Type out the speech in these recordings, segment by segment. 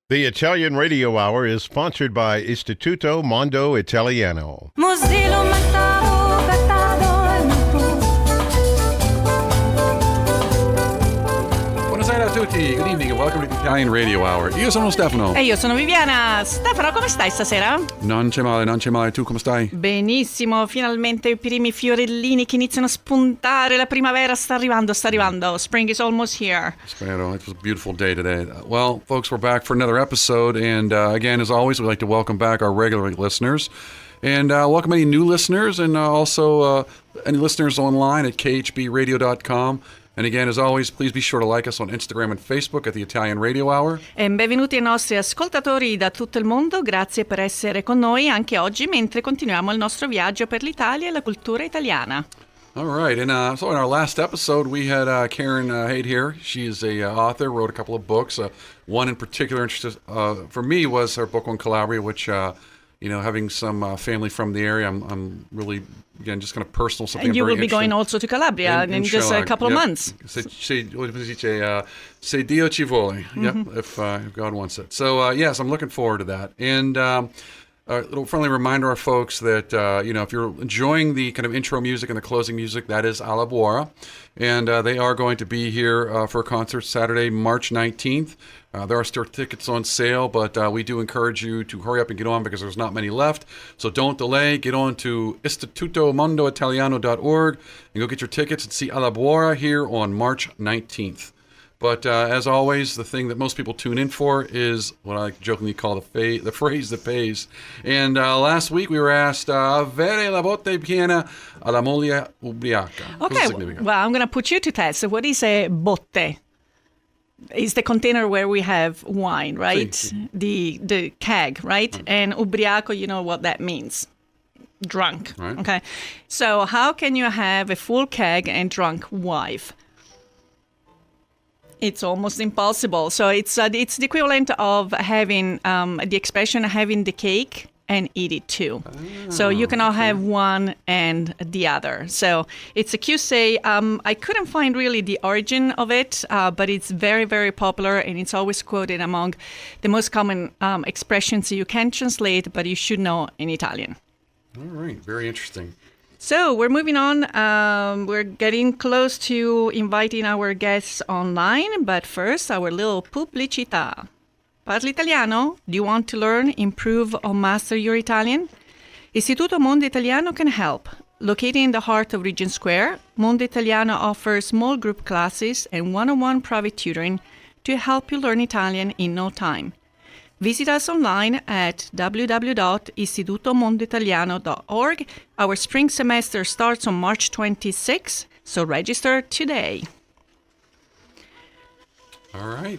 The Italian Radio Hour is sponsored by Istituto Mondo Italiano. Mozilo matavo catado al micro. Buonasera a tutti, good evening and welcome to the Italian Radio Hour. Io sono Stefano. E io sono Viviana. Stefano, come stai stasera? Non c'è male. Tu come stai? Benissimo, finalmente i primi fiorellini che iniziano a spuntare. La primavera sta arrivando. Spring is almost here. Spero. It was a beautiful day today. Well, folks, we're back for another episode. And again, as always, we'd like to welcome back our regular listeners. And welcome any new listeners and also any listeners online at khbradio.com. And again, as always, please be sure to like us on Instagram and Facebook at the Italian Radio Hour. E benvenuti ai nostri ascoltatori da tutto il mondo. Grazie per essere con noi anche oggi mentre continuiamo il nostro viaggio per l'Italia e la cultura italiana. All right. And so in our last episode, we had Karen Haidt here. She is a author, wrote a couple of books. One in particular interest for me was her book on Calabria, which, having some family from the area, I'm really, again, just kind of personal something. And you I'm very will be going also to Calabria in just a couple of months. Se Dio ci vuole, if God wants it. So, yes, I'm looking forward to that. And a little friendly reminder our folks that, if you're enjoying the kind of intro music and the closing music, that is Alla Buora. And they are going to be here for a concert Saturday, March 19th. There are still tickets on sale, but we do encourage you to hurry up and get on because there's not many left. So don't delay. Get on to istitutomondoitaliano.org and go get your tickets and see Alla Buora here on March 19th. But as always, the thing that most people tune in for is what I jokingly call the phrase that pays. And last week we were asked, avere la botte piena alla moglie ubriaca. Okay, well, I'm going to put you to test. So what is a botte? It's the container where we have wine, right? Sí. The keg, right? And ubriaco, you know what that means. Drunk, right. Okay? So how can you have a full keg and drunk wife? It's almost impossible. So it's the equivalent of having the expression having the cake and eat it too. So you cannot have one and the other. So it's a say. I couldn't find really the origin of it, but it's very, very popular and it's always quoted among the most common expressions you can translate, but you should know in Italian. All right, very interesting. So we're moving on. We're getting close to inviting our guests online, but first, our little pubblicità. Parli italiano? Do you want to learn, improve, or master your Italian? Istituto Mondo Italiano can help. Located in the heart of Regent Square, Mondo Italiano offers small group classes and one-on-one private tutoring to help you learn Italian in no time. Visit us online at www.istitutomondoitaliano.org. Our spring semester starts on March 26, so register today. All right.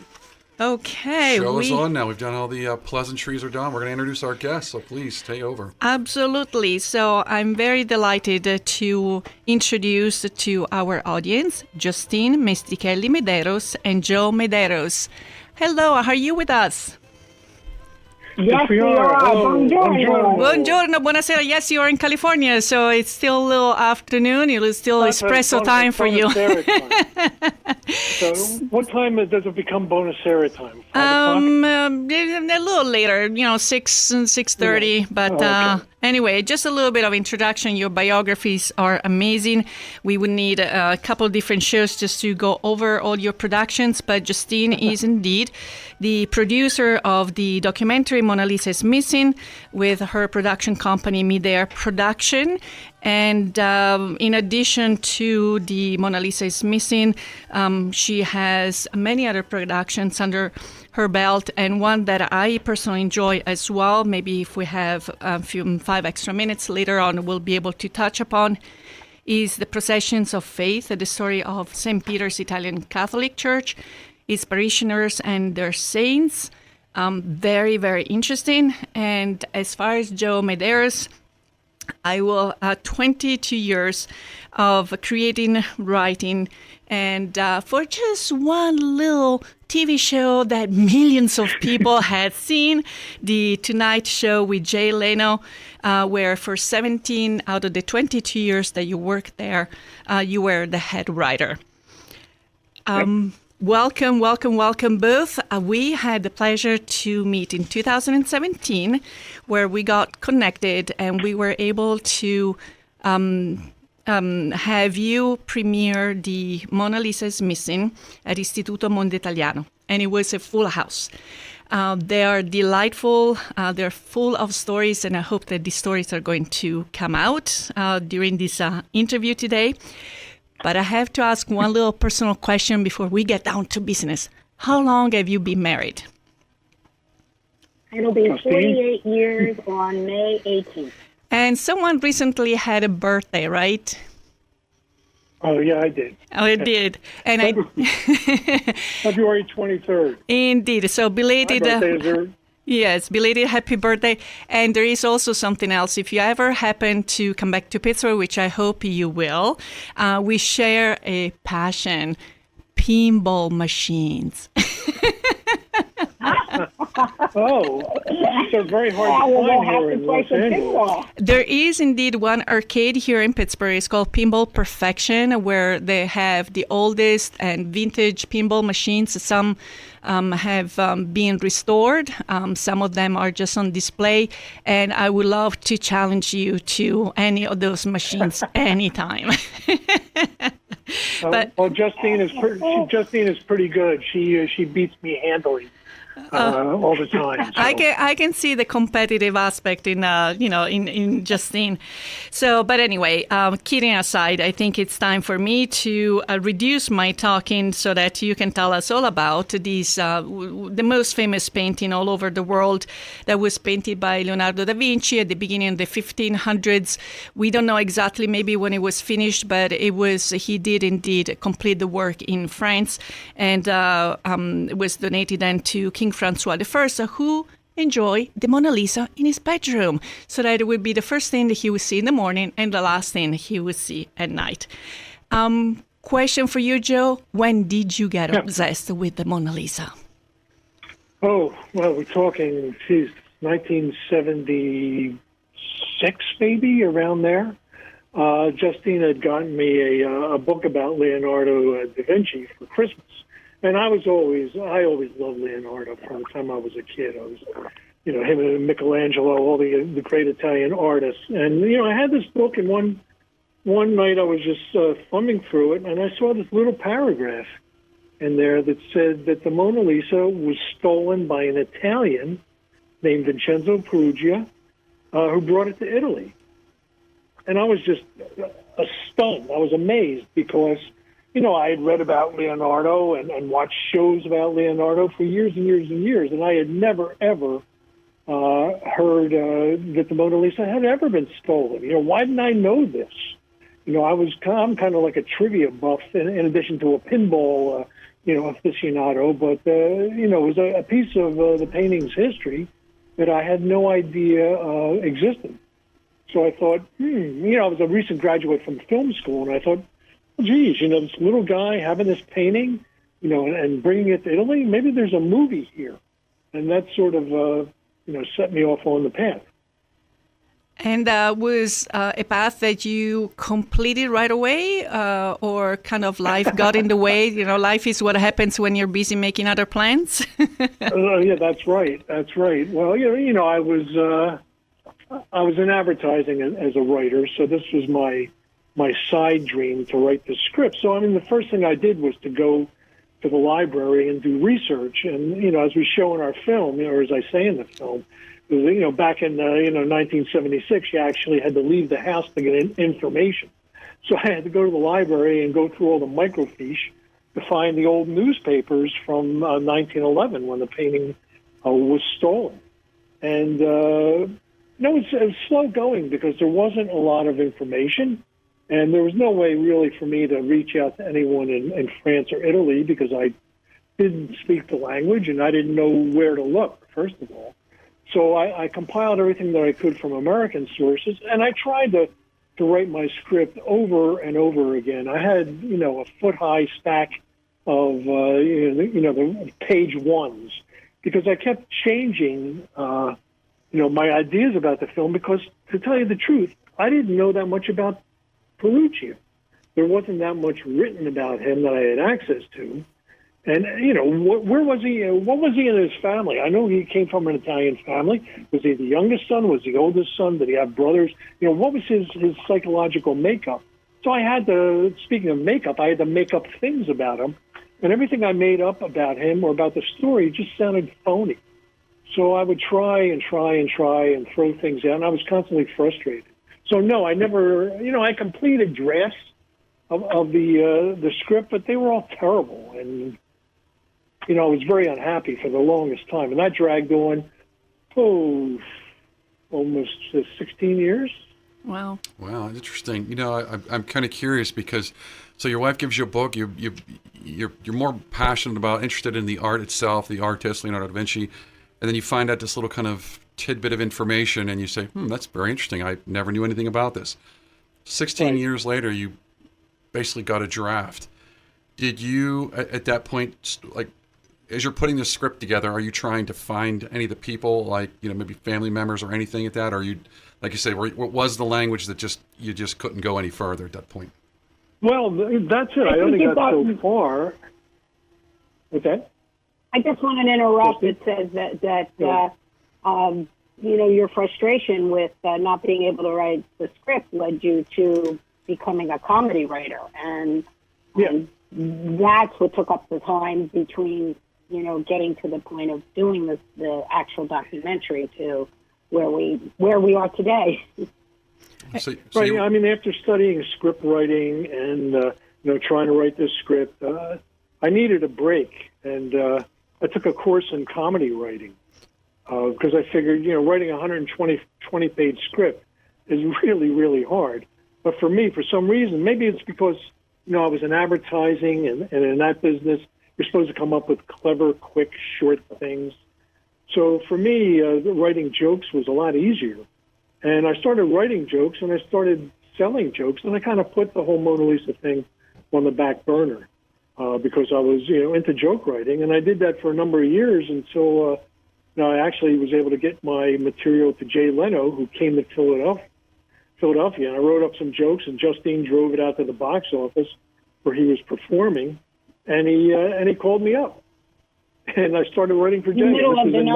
Okay. Show us on now. We've done all the pleasantries are done. We're going to introduce our guests, so please take over. Absolutely. So I'm very delighted to introduce to our audience Justine Mestichelli Medeiros and Joe Medeiros. Hello, are you with us? Yes, we are. Buongiorno. Buongiorno, buonasera. Yes, you are in California, so it's still a little afternoon. It's still espresso time for you. So what time does it become Bonacera time? A little later, 6 and 6:30. But okay. Anyway, just a little bit of introduction. Your biographies are amazing. We would need a couple different shows just to go over all your productions. But Justine is indeed the producer of the documentary Monalisa is Missing with her production company Medeiros Production. And in addition to the Monalisa is Missing, she has many other productions under her belt, and one that I personally enjoy as well. Maybe if we have 5 extra minutes later on, we'll be able to touch upon, is the Processions of Faith, the story of St. Peter's Italian Catholic Church, its parishioners and their saints. Very, very interesting. And as far as Joe Medeiros, I will 22 years of creating, writing, and for just one little TV show that millions of people had seen, The Tonight Show with Jay Leno, where for 17 out of the 22 years that you worked there, you were the head writer. Welcome, welcome, welcome both. We had the pleasure to meet in 2017, where we got connected and we were able to have you premiere the Mona Lisa is Missing at Istituto Mondo Italiano. And it was a full house. They are delightful. They're full of stories, and I hope that these stories are going to come out during this interview today. But I have to ask one little personal question before we get down to business. How long have you been married? It'll be 48 years on May 18th. And someone recently had a birthday, right? Oh, yeah, I did. Oh, it did. And February 23rd. Indeed. So belated. My birthday is there. Yes, belated happy birthday. And there is also something else. If you ever happen to come back to Pittsburgh, which I hope you will, we share a passion, pinball machines. Oh, they're very hard to find here in Los Angeles. There is indeed one arcade here in Pittsburgh. It's called Pinball Perfection, where they have the oldest and vintage pinball machines. Some have been restored. Some of them are just on display. And I would love to challenge you to any of those machines anytime. Well, Justine is pretty good. She beats me handily. All the time. So. I can see the competitive aspect in in Justine. So, but anyway, kidding aside, I think it's time for me to reduce my talking so that you can tell us all about these the most famous painting all over the world that was painted by Leonardo da Vinci at the beginning of the 1500s. We don't know exactly maybe when it was finished, but he did indeed complete the work in France, and it was donated then to King Francois I, who enjoyed the Mona Lisa in his bedroom, so that it would be the first thing that he would see in the morning and the last thing he would see at night. Question for you, Joe. When did you get obsessed with the Mona Lisa? Oh, well, we're talking, 1976, maybe, around there. Justine had gotten me a book about Leonardo da Vinci for Christmas. And I always loved Leonardo from the time I was a kid. I was, him and Michelangelo, all the great Italian artists. And, I had this book, and one night I was just thumbing through it, and I saw this little paragraph in there that said that the Mona Lisa was stolen by an Italian named Vincenzo Peruggia, who brought it to Italy. And I was just stunned. I was amazed because I had read about Leonardo and watched shows about Leonardo for years and years and years, and I had never, ever heard that the Mona Lisa had ever been stolen. Why didn't I know this? I'm kind of like a trivia buff in addition to a pinball, aficionado, but, it was a piece of the painting's history that I had no idea existed. So I thought, I was a recent graduate from film school, and I thought, geez, this little guy having this painting, and bringing it to Italy, maybe there's a movie here. And that sort of, set me off on the path. And was a path that you completed right away, or kind of life got in the way? Life is what happens when you're busy making other plans. Yeah, that's right. That's right. Well, I was in advertising as a writer, so this was my side dream to write the script. So, the first thing I did was to go to the library and do research. And, as we show in our film, or as I say in the film, back in, 1976, you actually had to leave the house to get information. So I had to go to the library and go through all the microfiche to find the old newspapers from 1911 when the painting was stolen. And, it was slow going because there wasn't a lot of information. And there was no way really for me to reach out to anyone in France or Italy because I didn't speak the language and I didn't know where to look, first of all. So I compiled everything that I could from American sources, and I tried to write my script over and over again. I had, a foot-high stack of, the page ones because I kept changing, my ideas about the film because, to tell you the truth, I didn't know that much about Peruggia. There wasn't that much written about him that I had access to. And, you know, where was he? What was he in his family? I know he came from an Italian family. Was he the youngest son? Was he the oldest son? Did he have brothers? You know, what was his psychological makeup? So I had to, speaking of makeup, I had to make up things about him. And everything I made up about him or about the story just sounded phony. So I would try and throw things out, and I was constantly frustrated. So no, I never, you know, I completed drafts of the script, but they were all terrible. And, you know, I was very unhappy for the longest time. And that dragged on, almost 16 years. Wow. Wow, interesting. You know, I'm kind of curious because, so your wife gives you a book. You're more passionate about, interested in the art itself, the artist, Leonardo da Vinci, and then you find out this little kind of tidbit of information, and you say, that's very interesting. I never knew anything about this. 16 years later, you basically got a draft. Did you, at that point, like, as you're putting the script together, are you trying to find any of the people, like, you know, maybe family members or anything at that? Or you, like you say, what was the language that you just couldn't go any further at that point? Well, that's it. I only got so far. What's that? I just want to interrupt. It says that you know, your frustration with not being able to write the script led you to becoming a comedy writer, and that's what took up the time between, you know, getting to the point of doing the actual documentary to where we are today. Right. I mean, after studying script writing and you know, trying to write this script, I needed a break, and I took a course in comedy writing because I figured, you know, writing a 120-page script is really, really hard. But for me, for some reason, maybe it's because, you know, I was in advertising, and in that business, you're supposed to come up with clever, quick, short things. So for me, writing jokes was a lot easier. And I started writing jokes, and I started selling jokes, and I kind of put the whole Mona Lisa thing on the back burner because I was, you know, into joke writing, and I did that for a number of years until you know, I actually was able to get my material to Jay Leno, who came to Philadelphia, and I wrote up some jokes, and Justine drove it out to the box office where he was performing, and he called me up, and I started writing for Jay. This was in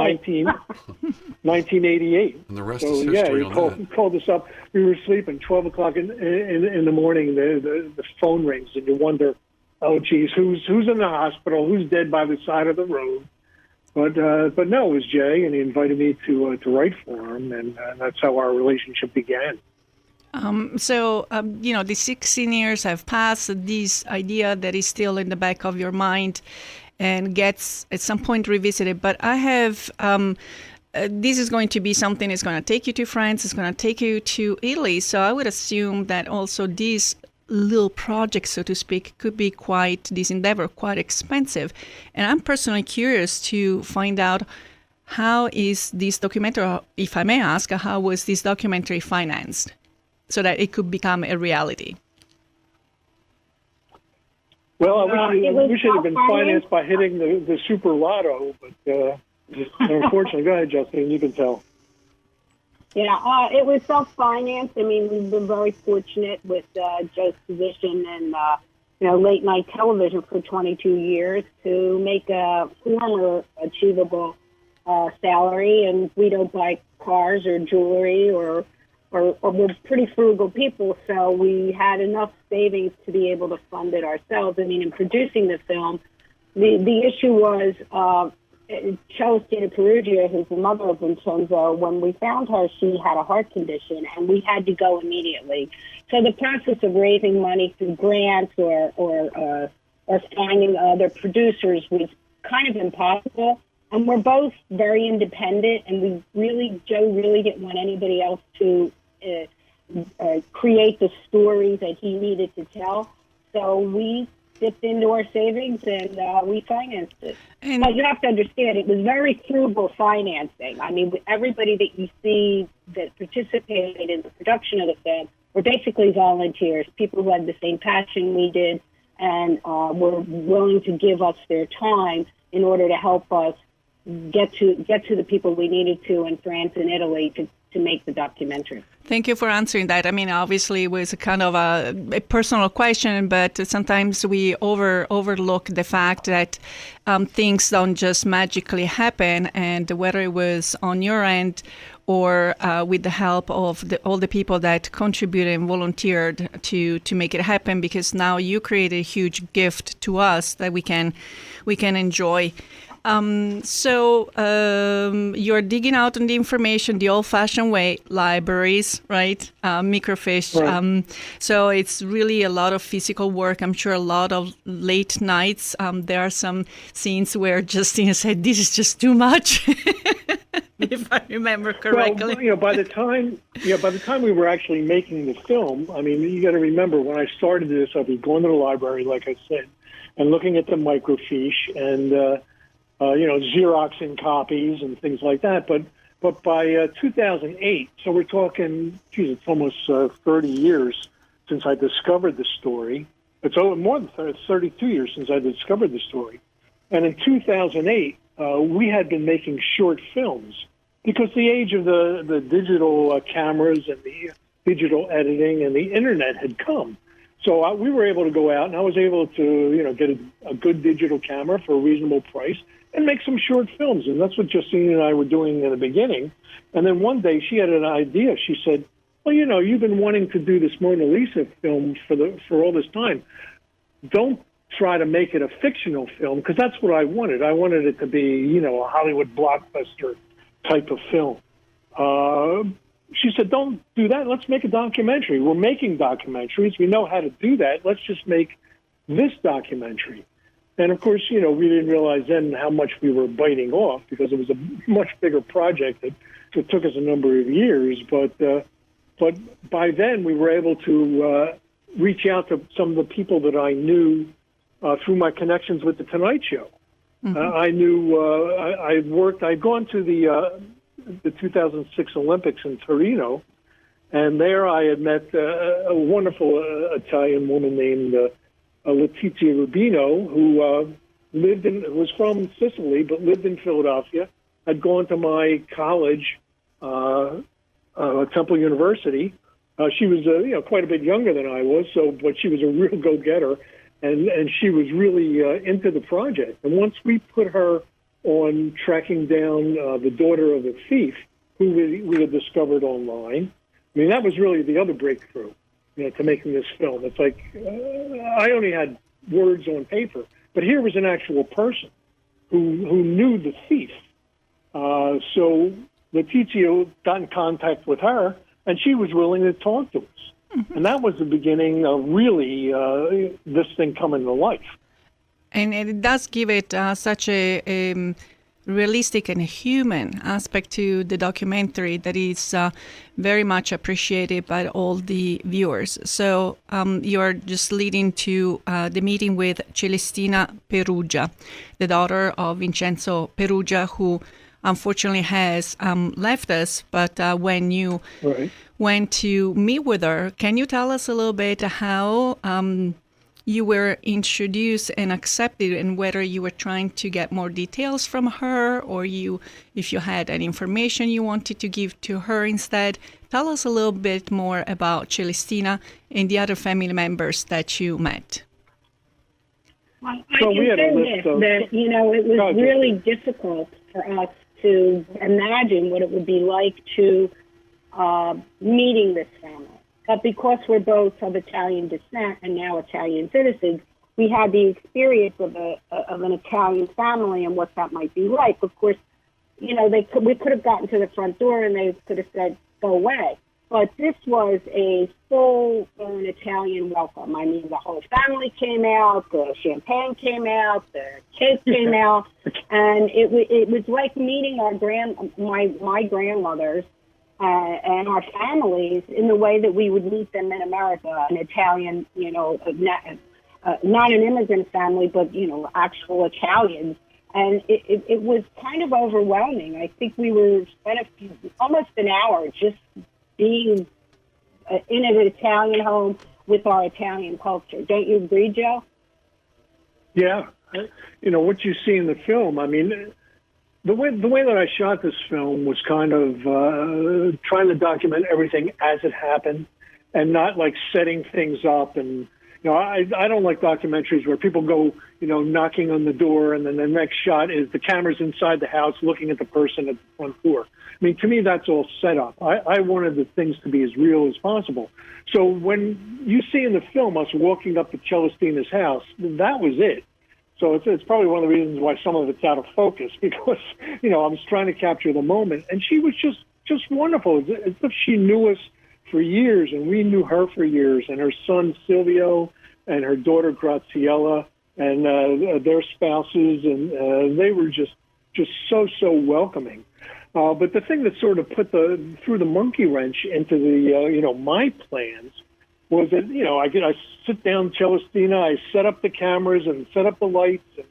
1988. And the rest is history. He called us up. We were sleeping. 12 o'clock in the morning. The phone rings, and you wonder, oh, geez, who's in the hospital? Who's dead by the side of the road? But no, it was Jay, and he invited me to write for him, and that's how our relationship began. You know, the 16 years have passed. This idea that is still in the back of your mind and gets at some point revisited. But I have, this is going to be something that's going to take you to France. It's going to take you to Italy. So I would assume that also these little project, so to speak, could be this endeavor quite expensive. And I'm personally curious to find out, how is this documentary, if I may ask, how was this documentary financed so that it could become a reality? Well, I wish it had been financed by hitting the super lotto, but unfortunately, go ahead, Justine, you can tell. Yeah, it was self-financed. I mean, we've been very fortunate with Joe's position and, you know, late-night television for 22 years to make a former achievable salary, and we don't buy cars or jewelry or we're pretty frugal people, so we had enough savings to be able to fund it ourselves. I mean, in producing the film, the issue was Justine Peruggia, who's the mother of Vincenzo, when we found her, she had a heart condition, and we had to go immediately. So the process of raising money through grants or finding other producers was kind of impossible. And we're both very independent, and Joe really didn't want anybody else to create the story that he needed to tell. So we dipped into our savings and we financed it. But you have to understand, it was very frugal financing. I mean, everybody that you see that participated in the production of the film were basically volunteers, people who had the same passion we did and were willing to give us their time in order to help us get to the people we needed to in France and Italy to make the documentary. Thank you for answering that. I mean, obviously, it was a kind of a personal question, but sometimes we overlook the fact that things don't just magically happen, and whether it was on your end or with the help of all the people that contributed and volunteered to make it happen, because now you created a huge gift to us that we can enjoy. So you're digging out on the information the old-fashioned way, libraries, right? Microfiche. Right. So it's really a lot of physical work. I'm sure a lot of late nights. There are some scenes where Justine said, "This is just too much," if I remember correctly. Well, by the time we were actually making the film, I mean, you got to remember when I started this, I was going to the library, like I said, and looking at the microfiche and. Xeroxing copies and things like that. But by 2008, so we're talking, it's almost 30 years since I discovered the story. It's more than 32 years since I discovered the story. And in 2008, we had been making short films because the age of the digital cameras and the digital editing and the internet had come. So we were able to go out, and I was able to, get a good digital camera for a reasonable price and make some short films. And that's what Justine and I were doing in the beginning. And then one day she had an idea. She said, well, you've been wanting to do this Monalisa film for all this time. Don't try to make it a fictional film, because that's what I wanted. I wanted it to be, a Hollywood blockbuster type of film. She said, don't do that. Let's make a documentary. We're making documentaries. We know how to do that. Let's just make this documentary. And, of course, we didn't realize then how much we were biting off, because it was a much bigger project that took us a number of years. But by then we were able to reach out to some of the people that I knew through my connections with The Tonight Show. Mm-hmm. I knew I'd gone to the 2006 Olympics in Torino, and there I had met a wonderful Italian woman named Letizia Rubino, who was from Sicily but lived in Philadelphia. I'd gone to my college, Temple University. She was quite a bit younger than I was, but she was a real go-getter, and she was really into the project. And once we put her on tracking down the daughter of a thief who we had discovered online, I mean, that was really the other breakthrough, to making this film. It's like I only had words on paper, but here was an actual person who knew the thief. So Letizia got in contact with her, and she was willing to talk to us. Mm-hmm. And that was the beginning of really this thing coming to life. And it does give it such a realistic and human aspect to the documentary that is very much appreciated by all the viewers. So you're just leading to the meeting with Celestina Peruggia, the daughter of Vincenzo Peruggia, who unfortunately has left us. But when you went to meet with her, can you tell us a little bit how you were introduced and accepted, and whether you were trying to get more details from her, or if you had any information you wanted to give to her instead? Tell us a little bit more about Celestina and the other family members that you met. I can say this, that, it was really difficult for us to imagine what it would be like to meeting this family. But because we're both of Italian descent and now Italian citizens, we had the experience of an Italian family and what that might be like. Of course, we could have gotten to the front door and they could have said, go away. But this was a full-blown Italian welcome. I mean, the whole family came out, the champagne came out, the kids came out, and it was like meeting my grandmothers and our families in the way that we would meet them in America, an Italian, not an immigrant family, but, actual Italians. And it was kind of overwhelming. I think we were spent almost an hour just being in an Italian home with our Italian culture. Don't you agree, Joe? Yeah. What you see in the film, I mean, way that I shot this film was kind of trying to document everything as it happened, and not like setting things up. And I don't like documentaries where people go knocking on the door, and then the next shot is the camera's inside the house looking at the person at the front door. I mean, to me, that's all set up. I wanted the things to be as real as possible. So when you see in the film us walking up to Celestina's house, that was it. So it's probably one of the reasons why some of it's out of focus, because, I was trying to capture the moment. And she was just wonderful. It's as if she knew us for years, and we knew her for years. And her son, Silvio, and her daughter, Graziella, and their spouses, and they were just so welcoming. But the thing that sort of threw the monkey wrench into the my plans was that I sit down Celestina, I set up the cameras and set up the lights, and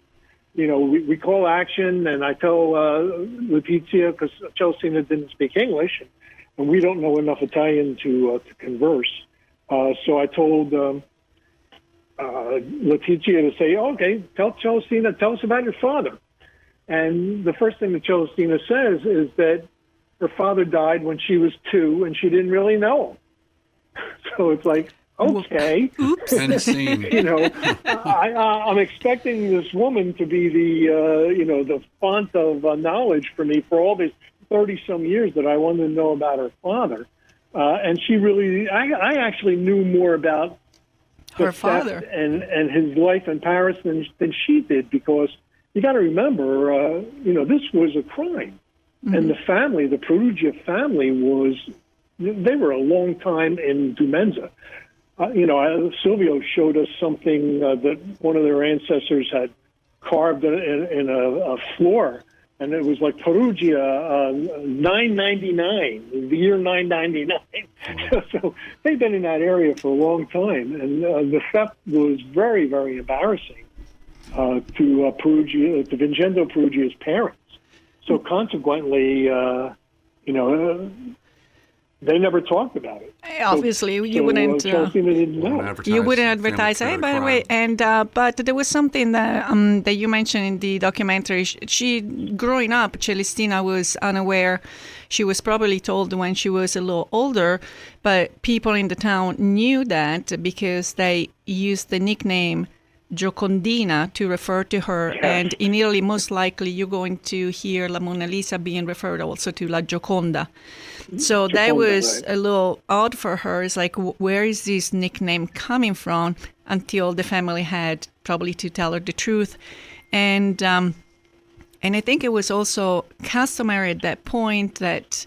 we call action, and I tell Letizia, because Celestina didn't speak English, and we don't know enough Italian to converse. So I told Letizia to say, okay, tell Celestina, tell us about your father. And the first thing that Celestina says is that her father died when she was 2, and she didn't really know him. So it's like, okay. Oops. End scene. I'm expecting this woman to be the font of knowledge for me for all these 30-some years that I wanted to know about her father. And she really, I actually knew more about Her father and his life in Paris than she did, because you got to remember, this was a crime. Mm-hmm. And the family, the Peruggia family, they were a long time in Dumenza. Silvio showed us something that one of their ancestors had carved in a floor, and it was like Peruggia 999, the year 999. So they've been in that area for a long time, and the theft was very, very embarrassing to Vincenzo Peruggia's parents. So consequently, they never talked about it. Obviously, you wouldn't. You wouldn't advertise. Hey, by the way, and but there was something that you mentioned in the documentary. She, growing up, Celestina was unaware. She was probably told when she was a little older, but people in the town knew that because they used the nickname Giocondina to refer to her, and in Italy, most likely, you're going to hear La Monalisa being referred also to La Gioconda. So that was a little odd for her. It's like, where is this nickname coming from? Until the family had probably to tell her the truth, and I think it was also customary at that point that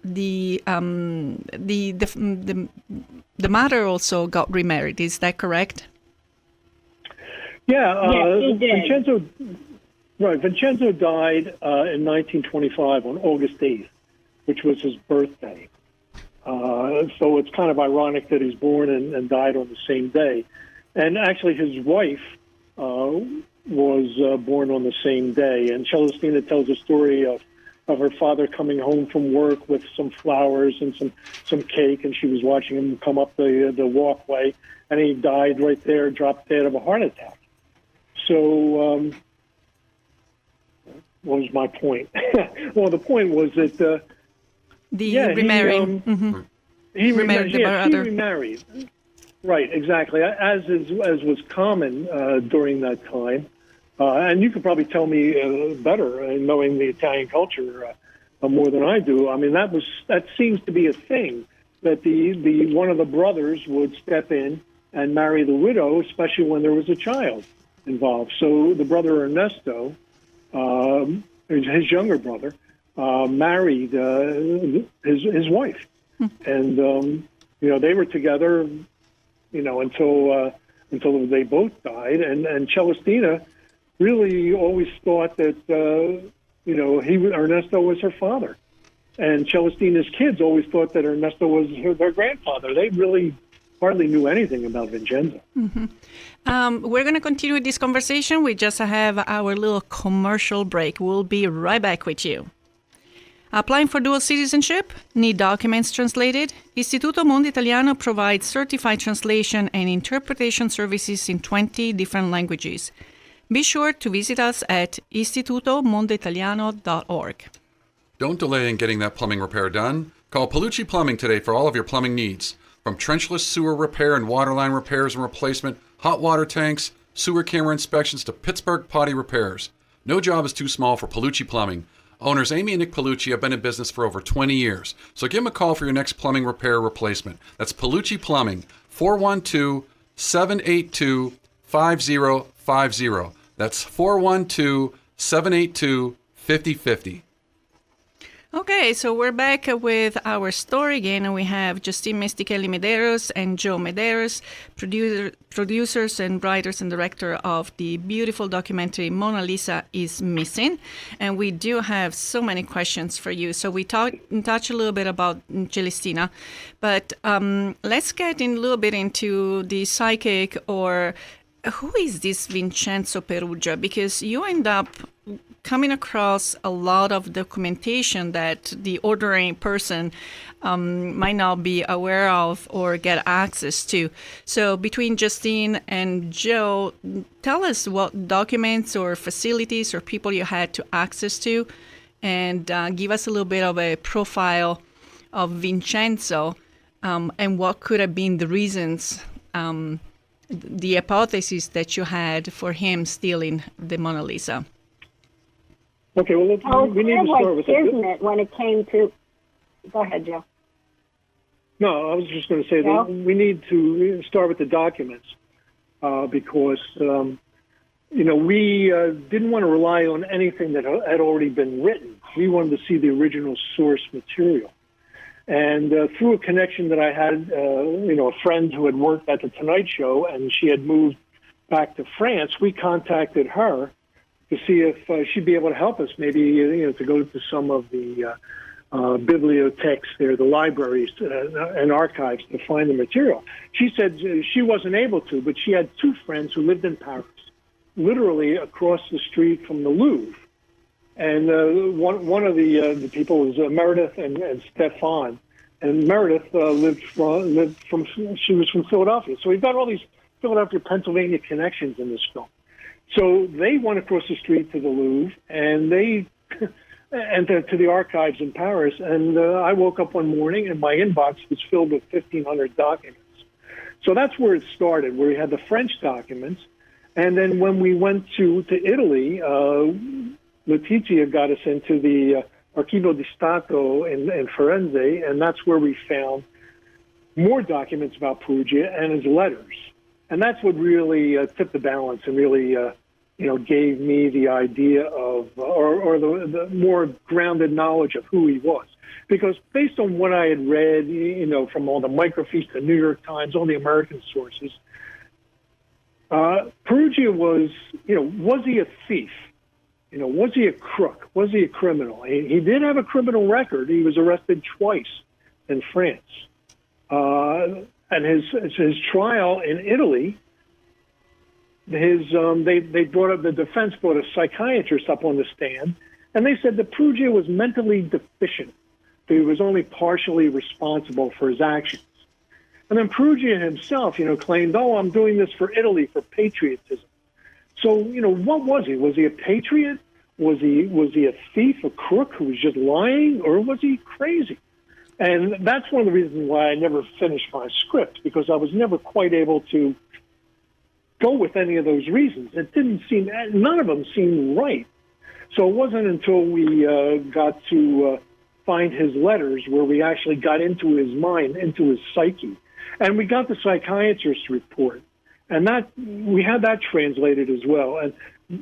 the mother also got remarried. Is that correct? Yeah, he did. Vincenzo died in 1925 on August 8th, which was his birthday. So it's kind of ironic that he's born and died on the same day. And actually, his wife was born on the same day. And Celestina tells a story of her father coming home from work with some flowers and some cake, and she was watching him come up the walkway, and he died right there, dropped dead of a heart attack. So, what was my point? Well, the point was that remarrying. He remarried the brother. He remarried. Right, exactly. As was common during that time, and you could probably tell me better, knowing the Italian culture more than I do. I mean, that seems to be a thing, that the one of the brothers would step in and marry the widow, especially when there was a child involved. So the brother Ernesto, his younger brother, married his wife, and they were together, until they both died. And Celestina really always thought that Ernesto was her father, and Celestina's kids always thought that Ernesto was their grandfather. They really hardly knew anything about Vincenzo. Mm-hmm. We're going to continue this conversation. We just have our little commercial break. We'll be right back with you. Applying for dual citizenship? Need documents translated? Istituto Mondo Italiano provides certified translation and interpretation services in 20 different languages. Be sure to visit us at istitutomondoitaliano.org. Don't delay in getting that plumbing repair done. Call Palucci Plumbing today for all of your plumbing needs. From trenchless sewer repair and waterline repairs and replacement, hot water tanks, sewer camera inspections to Pittsburgh potty repairs. No job is too small for Palucci Plumbing. Owners Amy and Nick Palucci have been in business for over 20 years. So give them a call for your next plumbing repair or replacement. That's Palucci Plumbing, 412-782-5050. That's 412-782-5050. Okay, so we're back with our story again, and we have Justine Mestichelli Medeiros and Joe Medeiros, producers and writers and director of the beautiful documentary Monalisa is Missing. And we do have so many questions for you. So we touch a little bit about Celestina, but let's get in a little bit into the psychic, or who is this Vincenzo Peruggia? Because you end up coming across a lot of documentation that the ordinary person might not be aware of or get access to. So between Justine and Joe, tell us what documents or facilities or people you had to access to, and give us a little bit of a profile of Vincenzo and what could have been the reasons, the hypothesis that you had for him stealing the Mona Lisa. Okay, well, we need to start with isn't it, when it came to... Go ahead, Joe. No, I was just going to say that we need to start with the documents because, we didn't want to rely on anything that had already been written. We wanted to see the original source material. And through a connection that I had, a friend who had worked at The Tonight Show, and she had moved back to France, we contacted her to see if she'd be able to help us, maybe, to go to some of the bibliotheques there, the libraries and archives to find the material. She said she wasn't able to, but she had two friends who lived in Paris, literally across the street from the Louvre. And one of the people was Meredith and Stefan. And Meredith she was from Philadelphia. So we've got all these Philadelphia, Pennsylvania connections in this film. So they went across the street to the Louvre, and to the archives in Paris. And I woke up one morning, and my inbox was filled with 1,500 documents. So that's where it started, where we had the French documents. And then when we went to Italy, Letizia got us into the Archivio di Stato in Firenze, and that's where we found more documents about Peruggia and his letters. And that's what really tipped the balance and really, gave me the idea of, or the more grounded knowledge of who he was. Because based on what I had read, from all the microfiche, the New York Times, all the American sources, Peruggia was he a thief? Was he a crook? Was he a criminal? He did have a criminal record. He was arrested twice in France. And his trial in Italy, the defense brought a psychiatrist up on the stand, and they said that Peruggia was mentally deficient. He was only partially responsible for his actions. And then Peruggia himself, claimed, I'm doing this for Italy, for patriotism. So, what was he? Was he a patriot? Was he a thief, a crook who was just lying, or was he crazy? And that's one of the reasons why I never finished my script, because I was never quite able to go with any of those reasons. None of them seemed right. So it wasn't until we got to find his letters where we actually got into his mind, into his psyche. And we got the psychiatrist's report. And that we had that translated as well. And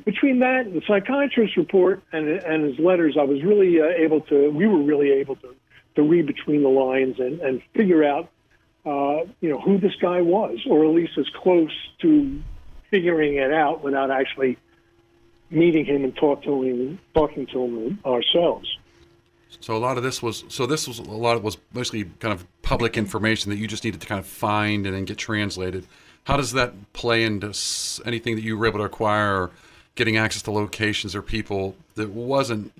between that, the psychiatrist's report and his letters, we were really able to read between the lines and figure out, who this guy was, or at least as close to figuring it out without actually meeting him and talking to him ourselves. So a lot of this was mostly kind of public information that you just needed to kind of find and then get translated. How does that play into anything that you were able to acquire, or getting access to locations or people that wasn't,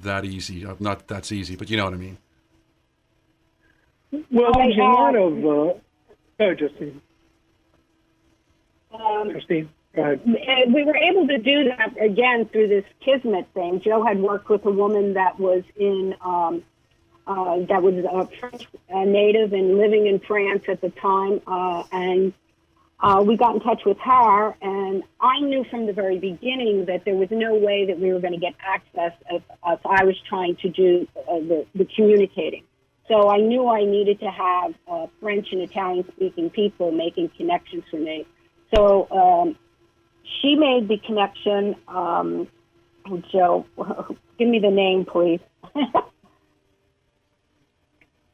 that easy? Not that's easy, but you know what I mean. Well, there's a lot of... Justine. Justine. Go ahead. We were able to do that again through this kismet thing. Joe had worked with a woman that was that was a French native and living in France at the time, and we got in touch with her, and I knew from the very beginning that there was no way that we were going to get access if I was trying to do the communicating. So I knew I needed to have French and Italian-speaking people making connections for me. So she made the connection. Joe, give me the name, please.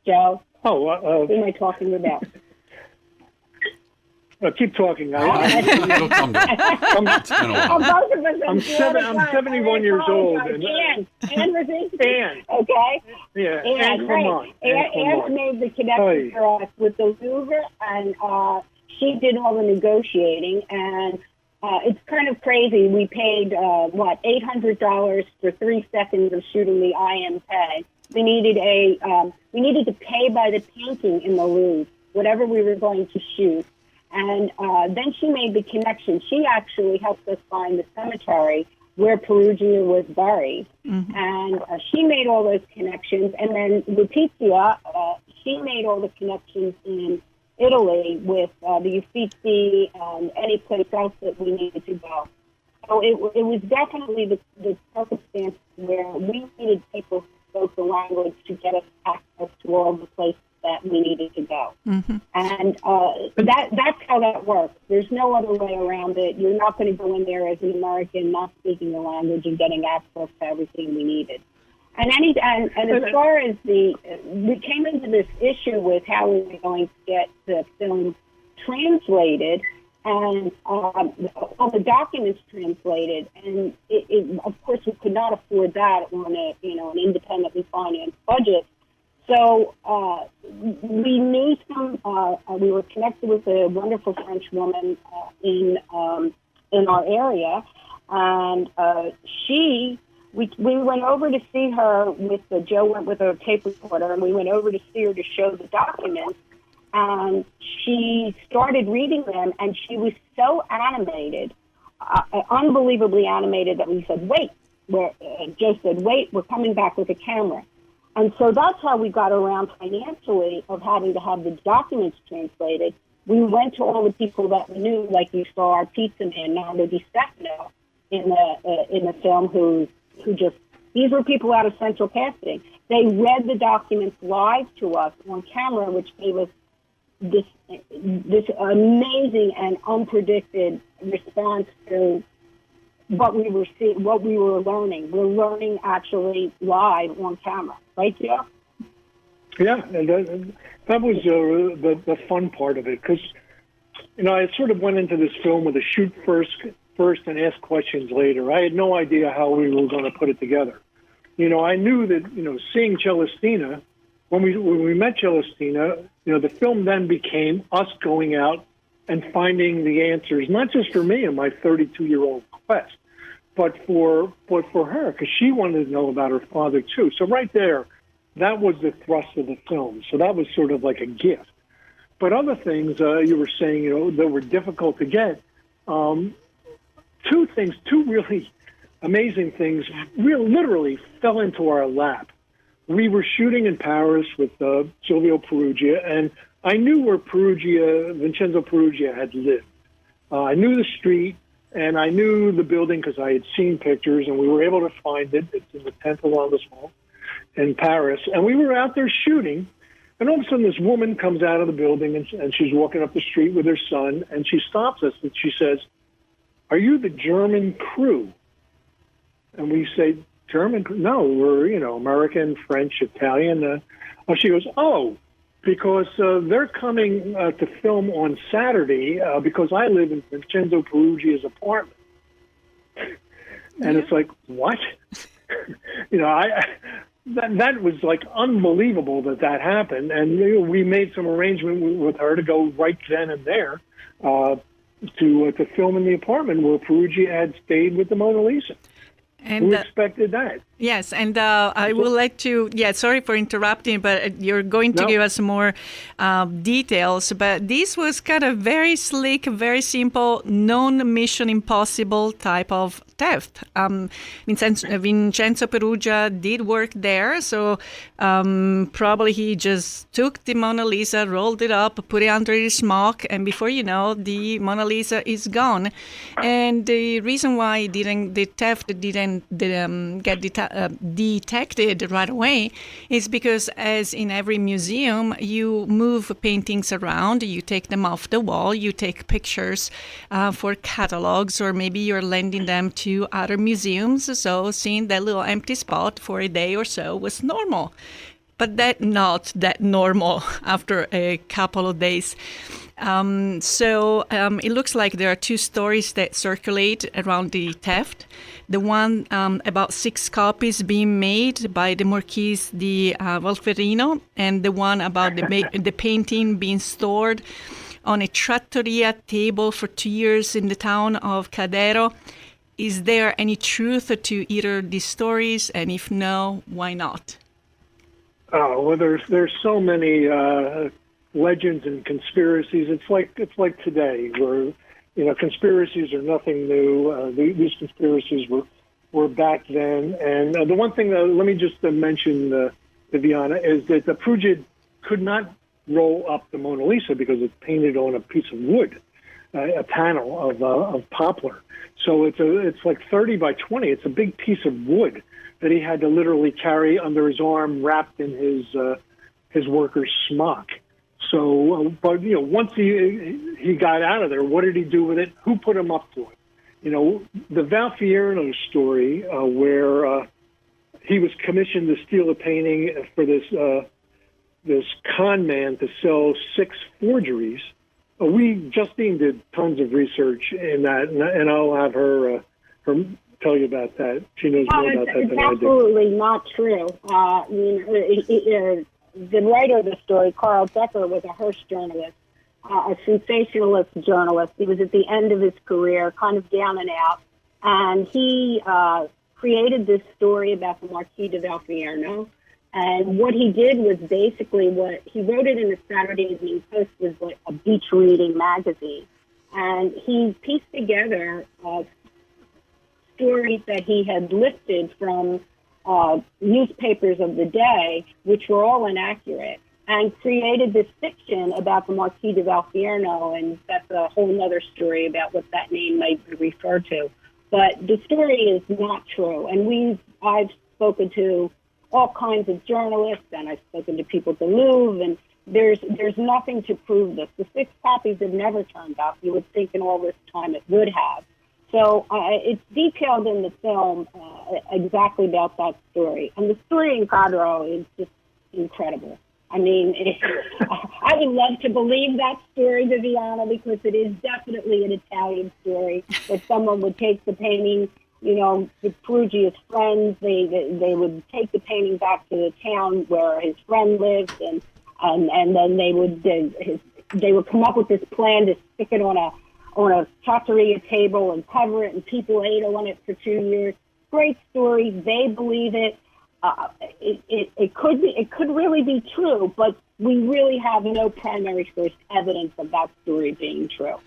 Joe? Oh, who am I talking about? Keep talking. It'll come down. It's been a while. Both of us I'm 71 years old. Anne was Anne. Okay? Yeah, Anne, Anne right. Anne made the connection for us with the Louvre, and she did all the negotiating, and it's kind of crazy. We paid, $800 for 3 seconds of shooting the IM We needed to pay by the painting in the Louvre, whatever we were going to shoot. And then she made the connection. She actually helped us find the cemetery where Peruggia was buried. Mm-hmm. And she made all those connections. And then Letizia, she made all the connections in Italy with the Uffizi and any place else that we needed to go. So it was definitely the circumstance where we needed people who spoke the language to get us access to all the places that we needed to go. Mm-hmm. And that's how that works. There's no other way around it. You're not going to go in there as an American not speaking the language and getting access to everything we needed. And as far as we came into this issue with how we were going to get the film translated and all the documents translated, and of course we could not afford that on an independently financed budget. So we knew we were connected with a wonderful French woman in our area, and we went over to see her Joe went with a tape recorder, and we went over to see her to show the documents, and she started reading them, and she was so animated, unbelievably animated, that we said, wait, Joe said, wait, we're coming back with a camera. And so that's how we got around financially of having to have the documents translated. We went to all the people that we knew, like you saw our pizza man, Nando Di Stefano, in the film, who just, these were people out of central casting. They read the documents live to us on camera, which gave us this amazing and unpredicted response to what we were seeing, what we were learning. We're learning actually live on camera, right, Joe? Yeah, and that was the fun part of it, because I sort of went into this film with a shoot first and ask questions later. I had no idea how we were going to put it together. I knew that seeing Celestina, when we met Celestina, the film then became us going out and finding the answers, not just for me and my 32-year-old quest, but for her, because she wanted to know about her father too. So right there, that was the thrust of the film. So that was sort of like a gift. But other things you were saying, that were difficult to get. Two really amazing things, literally fell into our lap. We were shooting in Paris with Silvio Peruggia, and I knew where Vincenzo Peruggia had lived. I knew the street, and I knew the building because I had seen pictures, and we were able to find it. It's in the 10th arrondissement in Paris. And we were out there shooting, and all of a sudden this woman comes out of the building, and she's walking up the street with her son, and she stops us, and she says, "Are you the German crew?" And we say, "German? No, we're, American, French, Italian." She goes, "Oh, because they're coming to film on Saturday because I live in Vincenzo Peruggia's apartment." And it's like, what? That was like unbelievable that happened. And we made some arrangement with her to go right then and there to film in the apartment where Peruggia had stayed with the Monalisa. And who expected that? Yes, and I would like to, sorry for interrupting, but you're going to No. give us more details. But this was kind of very slick, very simple, non-Mission Impossible type of theft. Vincenzo Peruggia did work there, so probably he just took the Mona Lisa, rolled it up, put it under his smock, and before you know, the Mona Lisa is gone. And the reason why the theft didn't get detected right away is because, as in every museum, you move paintings around, you take them off the wall, you take pictures for catalogs, or maybe you're lending them to other museums. So seeing that little empty spot for a day or so was normal. But not that normal after a couple of days. It looks like there are two stories that circulate around the theft. The one about 6 copies being made by the Marquise di Valferino, and the one about the painting being stored on a trattoria table for 2 years in the town of Cadero. Is there any truth to either of these stories? And if no, why not? Oh, well, there's so many legends and conspiracies. It's like today, where conspiracies are nothing new. These conspiracies were back then. And the one thing that let me just mention, Viviana, is that the Peruggia could not roll up the Mona Lisa because it's painted on a piece of wood, a panel of poplar. So it's like 30 by 20. It's a big piece of wood that he had to literally carry under his arm, wrapped in his worker's smock. So, but once he got out of there, what did he do with it? Who put him up to it? The Valfierno story, where he was commissioned to steal a painting for this con man to sell 6 forgeries. Justine did tons of research in that, and I'll have her tell you about that. She knows more about that than I do. It's absolutely not true. The writer of the story, Carl Becker, was a Hearst journalist, a sensationalist journalist. He was at the end of his career, kind of down and out, and he created this story about the Marquis de Valfierno. And what he did was basically he wrote it in the Saturday Evening Post, was like a beach reading magazine. And he pieced together stories that he had lifted from newspapers of the day, which were all inaccurate, and created this fiction about the Marquis de Valfierno, and that's a whole other story about what that name might refer to. But the story is not true, and I've spoken to all kinds of journalists, and I've spoken to people at the Louvre, and there's nothing to prove this. The 6 copies have never turned up. You would think in all this time it would have. So it's detailed in the film exactly about that story. And the story in Cadero is just incredible. I mean, I would love to believe that story, Viviana, because it is definitely an Italian story, that someone would take the painting, with Peruggia's friends, they would take the painting back to the town where his friend lived, and then they would come up with this plan to stick it on a trattoria table and cover it, and people ate on it for 2 years. Great story. They believe it. It could really be true, but we really have no primary source evidence of that story being true.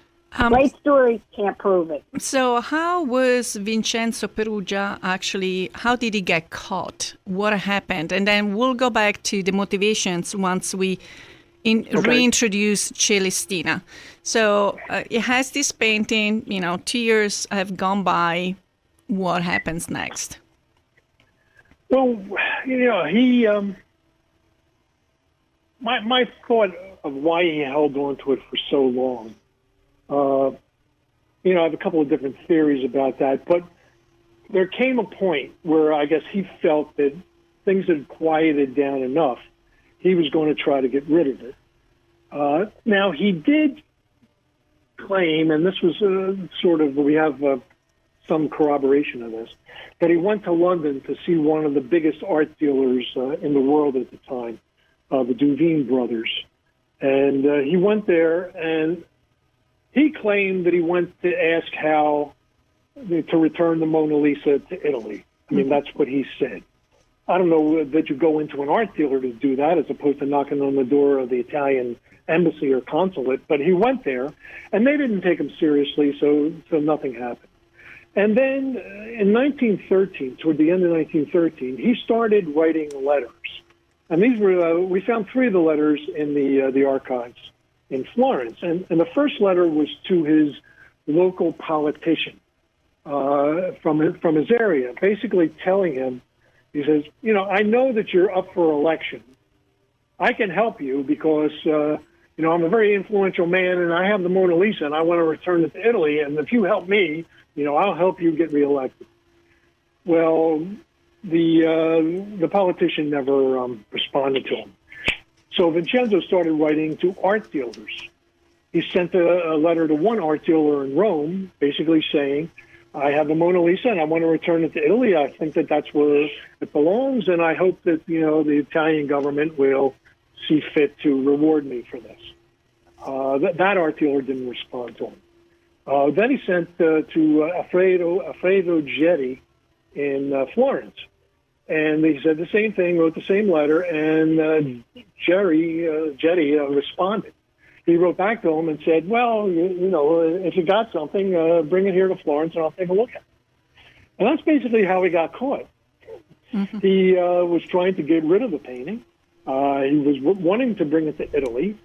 Great story, can't prove it. So how was Vincenzo Peruggia how did he get caught? What happened? And then we'll go back to the motivations once we reintroduce Celestina. So it has this painting, 2 years have gone by. What happens next? Well, he, my thought of why he held on to it for so long, I have a couple of different theories about that, but there came a point where I guess he felt that things had quieted down enough. He was going to try to get rid of it. Now, he did claim, and this was we have some corroboration of this, that he went to London to see one of the biggest art dealers in the world at the time, the Duveen brothers. And he went there, and he claimed that he went to ask how to return the Mona Lisa to Italy. I mean, that's what he said. I don't know that you go into an art dealer to do that as opposed to knocking on the door of the Italian embassy or consulate, but he went there, and they didn't take him seriously, so nothing happened. And then in 1913, toward the end of 1913, he started writing letters. And these were, we found 3 of the letters in the archives in Florence. And the first letter was to his local politician from his area, basically telling him, he says, you know, I know that you're up for election. I can help you because, you know, I'm a very influential man and I have the Mona Lisa and I want to return it to Italy. And if you help me, you know, I'll help you get reelected. Well, the politician never responded to him. So Vincenzo started writing to art dealers. He sent a letter to one art dealer in Rome, basically saying, I have the Mona Lisa and I want to return it to Italy. I think that that's where it belongs, and I hope that, you know, the Italian government will see fit to reward me for this. That art dealer didn't respond to him. Then he sent to Alfredo Jetti in Florence. And he said the same thing, wrote the same letter, and Jetti responded. He wrote back to him and said, well, you know, if you got something, bring it here to Florence and I'll take a look at it. And that's basically how he got caught. Mm-hmm. He was trying to get rid of the painting. He was wanting to bring it to Italy,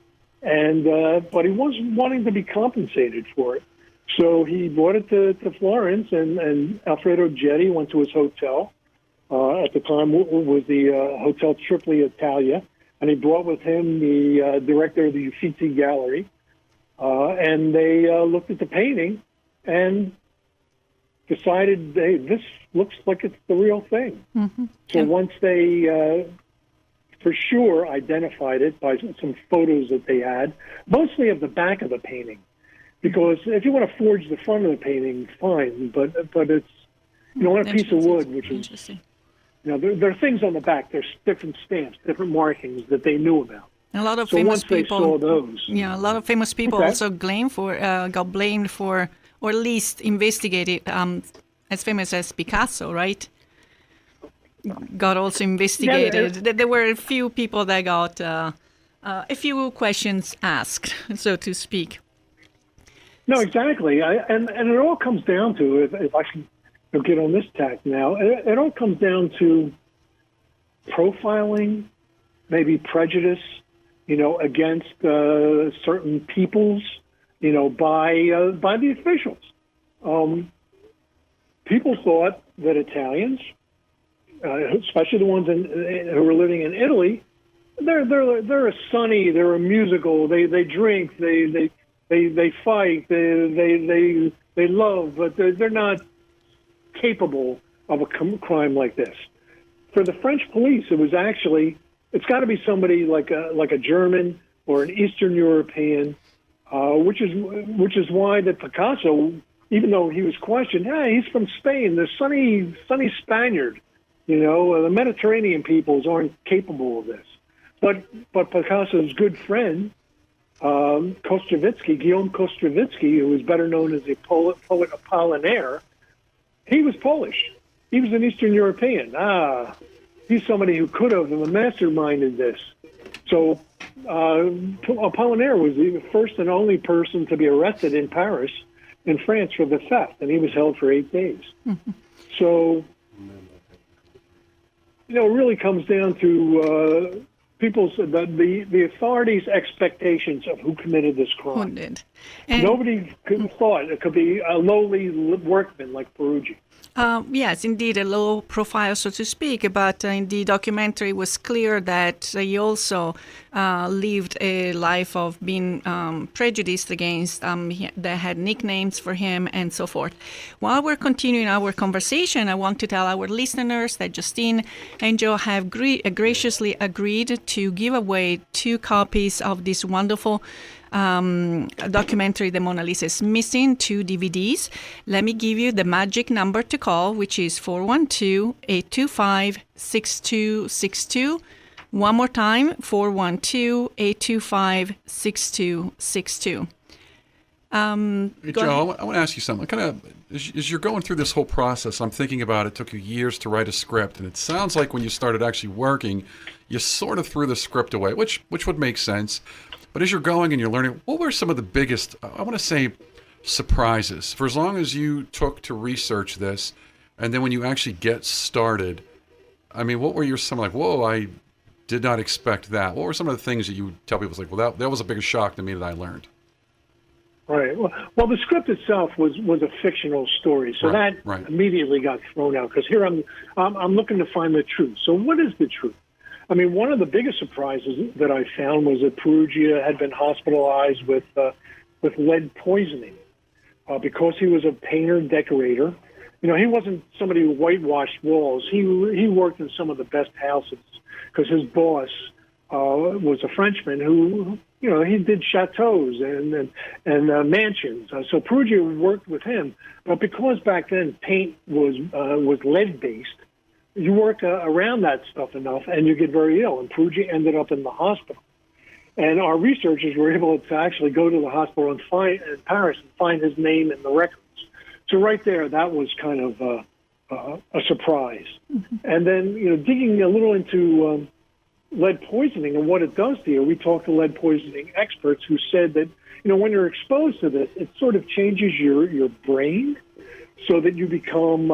and but he wasn't wanting to be compensated for it. So he brought it to Florence, and Alfredo Jetti went to his hotel. At the time, it was the Hotel Tripoli Italia, and he brought with him the director of the Uffizi Gallery, and they looked at the painting and decided, hey, this looks like it's the real thing. Mm-hmm. So once they, for sure, identified it by some photos that they had, mostly of the back of the painting, because if you want to forge the front of the painting, fine, but it's, you know, on a piece of wood, which is, you know, there are things on the back. There's different stamps, different markings that they knew about. A lot of so famous once people. They saw those, yeah, a lot of famous people also got blamed for, or at least investigated. As famous as Picasso, right? Got also investigated. Yeah, there were a few people that got a few questions asked, so to speak. No, exactly. And it all comes down to, if I can get on this tack now, it all comes down to profiling, maybe prejudice, you know, against certain peoples, you know, by the officials. People thought that Italians, especially the ones who were living in Italy, they're a sunny, they're a musical, they drink, they fight, they love, but they're not capable of a crime like this. For the French police, it was actually, it's got to be somebody like a German or an Eastern European, which is why that Picasso, even though he was questioned, he's from Spain, the sunny Spaniard, you know, the Mediterranean peoples aren't capable of this. But Picasso's good friend, Guillaume Kostravitsky, who was better known as the poet Apollinaire, he was Polish. He was an Eastern European. He's somebody who could have masterminded this. So Apollinaire was the first and only person to be arrested in Paris, in France, for the theft, and he was held for 8 days. So, you know, it really comes down to the authorities' expectations of who committed this crime. Who did? Nobody thought it could be a lowly workman like Peruggia. Yes, indeed, a low profile, so to speak, but in the documentary it was clear that he also lived a life of being prejudiced against, they had nicknames for him and so forth. While we're continuing our conversation, I want to tell our listeners that Justine and Joe have graciously agreed to give away 2 copies of this wonderful documentary, The Mona Lisa is Missing, 2 DVDs. Let me give you the magic number to call, which is 412-825-6262. One more time, 412-825-6262. Hey, Joe, I want to ask you something. as you're going through this whole process, I'm thinking about it took you years to write a script, and it sounds like when you started actually working, you sort of threw the script away, which would make sense. But as you're going and you're learning, what were some of the biggest, I want to say, surprises for as long as you took to research this, and then when you actually get started? I mean, what were your some like, whoa, I did not expect that. What were some of the things that you tell people, like, well, that was a big shock to me that I learned? Right. Well, the script itself was a fictional story, so that immediately got thrown out because here I'm looking to find the truth. So what is the truth? I mean, one of the biggest surprises that I found was that Peruggia had been hospitalized with lead poisoning because he was a painter decorator. You know, he wasn't somebody who whitewashed walls. He worked in some of the best houses because his boss was a Frenchman who, you know, he did chateaus and mansions. So Peruggia worked with him, but because back then paint was lead based, you work around that stuff enough, and you get very ill. And Peruggia ended up in the hospital, and our researchers were able to actually go to the hospital and in Paris and find his name in the records. So right there, that was kind of a surprise. Mm-hmm. And then, you know, digging a little into lead poisoning and what it does to you, we talked to lead poisoning experts who said that, you know, when you're exposed to this, it sort of changes your brain so that you become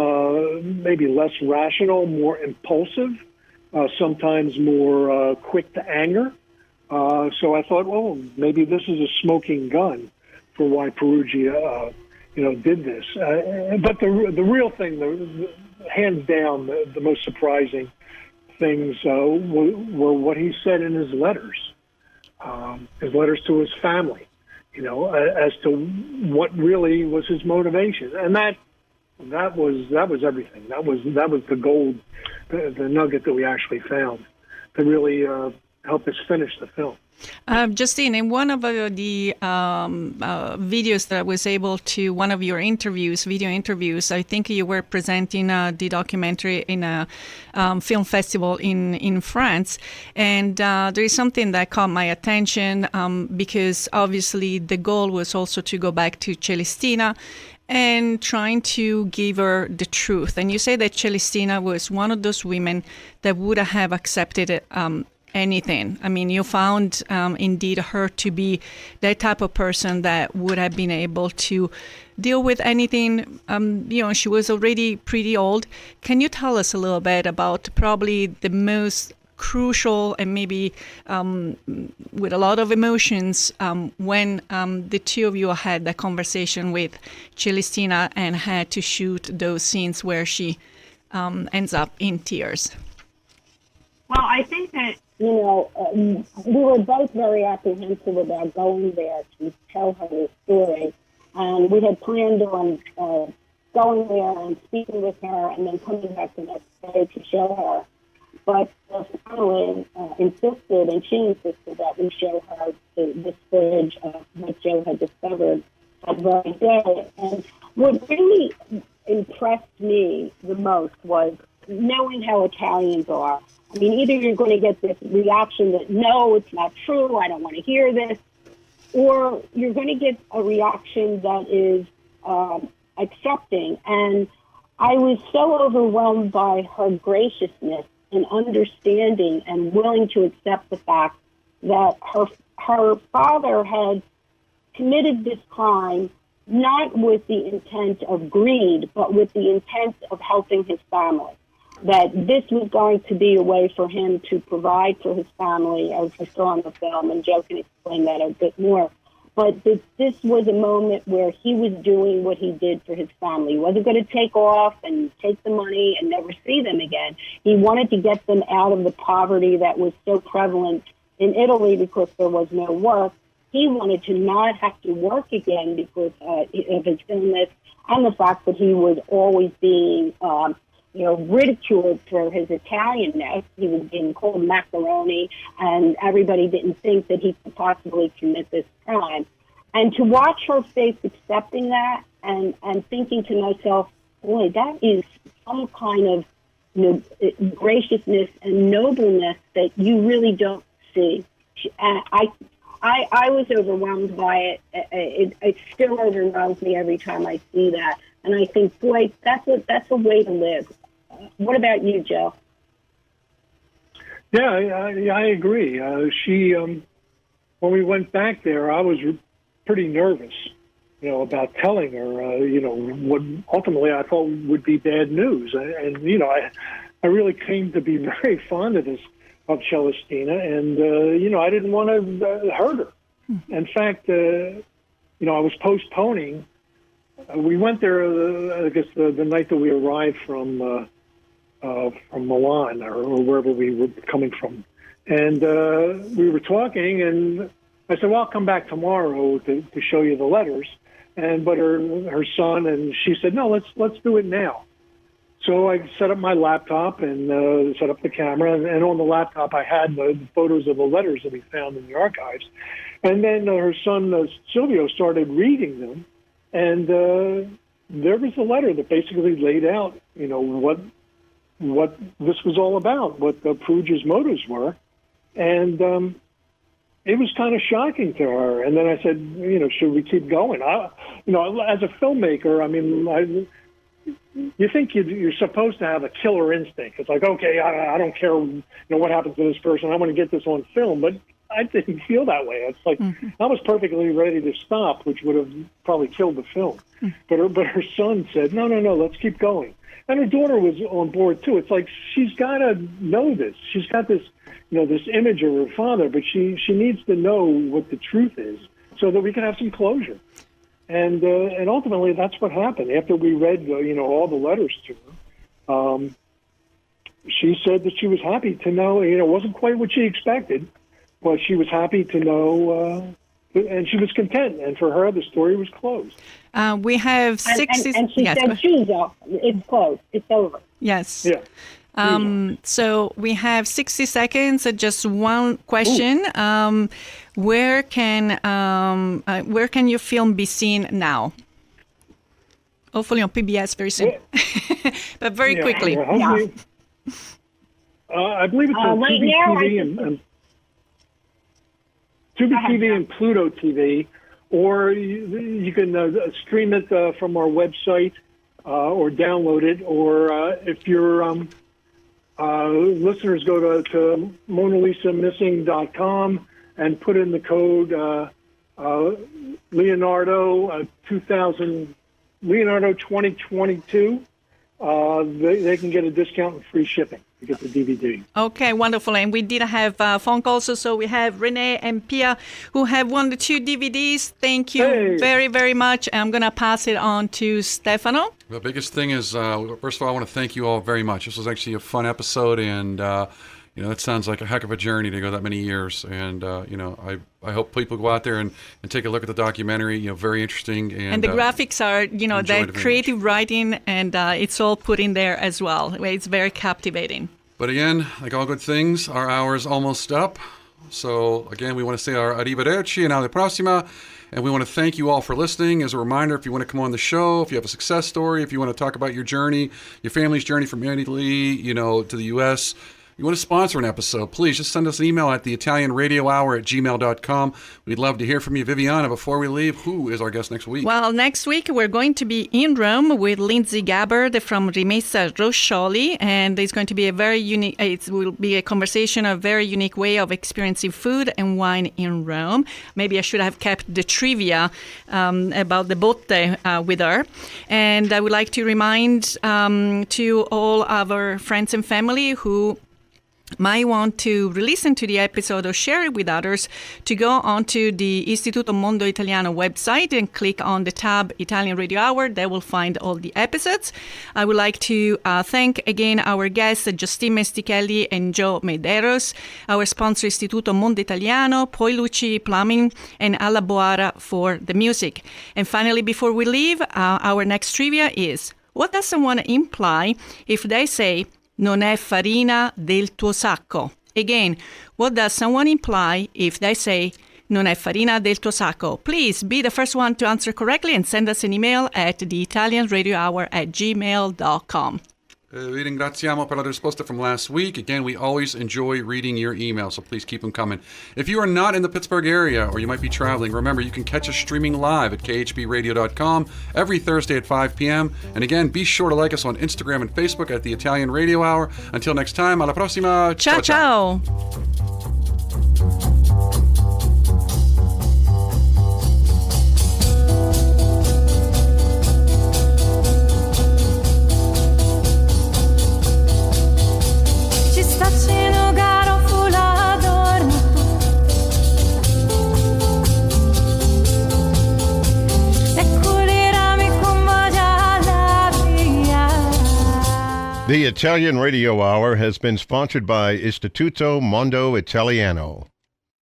maybe less rational, more impulsive, sometimes more quick to anger. So I thought, well, maybe this is a smoking gun for why Peruggia, did this. But the real thing, hands down, the most surprising things were what he said in his letters to his family, you know, as to what really was his motivation, and that was everything. That was the gold, the nugget that we actually found to really help us finish the film. Justine, in one of the videos that I was able to, one of your video interviews, I think you were presenting the documentary in a film festival in France. And there is something that caught my attention because obviously the goal was also to go back to Celestina and trying to give her the truth. And you say that Celestina was one of those women that would have accepted anything. I mean, you found indeed her to be that type of person that would have been able to deal with anything. She was already pretty old. Can you tell us a little bit about probably the most crucial and maybe with a lot of emotions when the two of you had that conversation with Celestina and had to shoot those scenes where she ends up in tears? Well, I think that, we were both very apprehensive about going there to tell her the story. And we had planned on going there and speaking with her and then coming back the next day to show her. But the family insisted, and she insisted, that we show her this footage of what Joe had discovered that very day. And what really impressed me the most was knowing how Italians are. I mean, either you're going to get this reaction that, no, it's not true, I don't want to hear this, or you're going to get a reaction that is accepting. And I was so overwhelmed by her graciousness and understanding and willing to accept the fact that her father had committed this crime not with the intent of greed, but with the intent of helping his family. That this was going to be a way for him to provide for his family, as we saw in the film, and Joe can explain that a bit more. But this was a moment where he was doing what he did for his family. He wasn't going to take off and take the money and never see them again. He wanted to get them out of the poverty that was so prevalent in Italy because there was no work. He wanted to not have to work again because of his illness and the fact that he was always being ridiculed for his Italianness. He was being called macaroni, and everybody didn't think that he could possibly commit this crime. And to watch her face accepting that and thinking to myself, boy, that is some kind of graciousness and nobleness that you really don't see. I was overwhelmed by it. It still overwhelms me every time I see that. And I think, boy, that's a way to live. What about you, Joe? Yeah, I agree. When we went back there, I was pretty nervous, about telling her, what ultimately I thought would be bad news. And I really came to be very fond of Celestina, and, I didn't want to hurt her. In fact, I was postponing. We went there, I guess, the night that we arrived from Milan or wherever we were coming from. And we were talking, and I said, well, I'll come back tomorrow to show you the letters. But her son, and she said, no, let's do it now. So I set up my laptop and set up the camera, and on the laptop I had the photos of the letters that we found in the archives. And then her son, Silvio, started reading them, and there was a letter that basically laid out, what this was all about, what Peruggia's motives were. And it was kind of shocking to her. And then I said, should we keep going? As a filmmaker, you think you're supposed to have a killer instinct. It's like, okay, I don't care, what happens to this person. I want to get this on film. But I didn't feel that way. It's like I was perfectly ready to stop, which would have probably killed the film. But her son said, no, let's keep going. And her daughter was on board too. It's like she's got to know this. She's got this, this image of her father, but she needs to know what the truth is so that we can have some closure. And ultimately, that's what happened. After we read, all the letters to her, she said that she was happy to know. It wasn't quite what she expected, but she was happy to know, and she was content. And for her, the story was closed. We have 60... And she said, choose off. It's closed. It's over. Yes. Yeah. So we have 60 seconds. Just one question. Where can your film be seen now? Hopefully on PBS very soon, but very quickly. I believe it's on right Tubi now, TV and Tubi TV and Pluto TV, or you can stream it from our website or download it, or if your listeners go to MonalisaMissing.com and put in the code Leonardo 2022, they can get a discount and free shipping to get the DVD. Okay, wonderful. And we did have phone calls. So we have Renee and Pia who have won the 2 DVDs. Thank you very, very much. I'm going to pass it on to Stefano. The biggest thing is, first of all, I want to thank you all very much. This was actually a fun episode, and it sounds like a heck of a journey to go that many years. And I hope people go out there and take a look at the documentary. Very interesting. And the graphics are, that creative writing, and it's all put in there as well. It's very captivating. But again, like all good things, our hour is almost up. So again, we want to say our arrivederci and alla prossima. And we want to thank you all for listening. As a reminder, if you want to come on the show, if you have a success story, if you want to talk about your journey, your family's journey from Italy, to the U.S., you want to sponsor an episode, please just send us an email at theitalianradiohour@gmail.com. We'd love to hear from you. Viviana, before we leave, who is our guest next week? Well, next week we're going to be in Rome with Lindsay Gabbard from Rimessa Roscioli, and it's going to be a very unique, it will be a conversation, a very unique way of experiencing food and wine in Rome. Maybe I should have kept the trivia about the botte with her. And I would like to remind to all our friends and family who might want to listen to the episode or share it with others to go onto the Istituto Mondo Italiano website and click on the tab Italian Radio Hour. They will find all the episodes. I would like to thank again our guests, Justine Mestichelli and Joe Medeiros, our sponsor Istituto Mondo Italiano, Poi Luci Plumbing, and Alla Boara for the music. And finally, before we leave, our next trivia is, what does someone imply if they say, non è farina del tuo sacco? Again, what does someone imply if they say, non è farina del tuo sacco? Please be the first one to answer correctly and send us an email at theitalianradiohour@gmail.com. Vi ringraziamo per la risposta from last week. Again, we always enjoy reading your emails, so please keep them coming. If you are not in the Pittsburgh area or you might be traveling, remember you can catch us streaming live at khbradio.com every Thursday at 5 p.m. And again, be sure to like us on Instagram and Facebook at The Italian Radio Hour. Until next time, alla prossima. Ciao, ciao. Ci staccino garofula adorno e culirami con moja la via. The Italian Radio Hour has been sponsored by Istituto Mondo Italiano.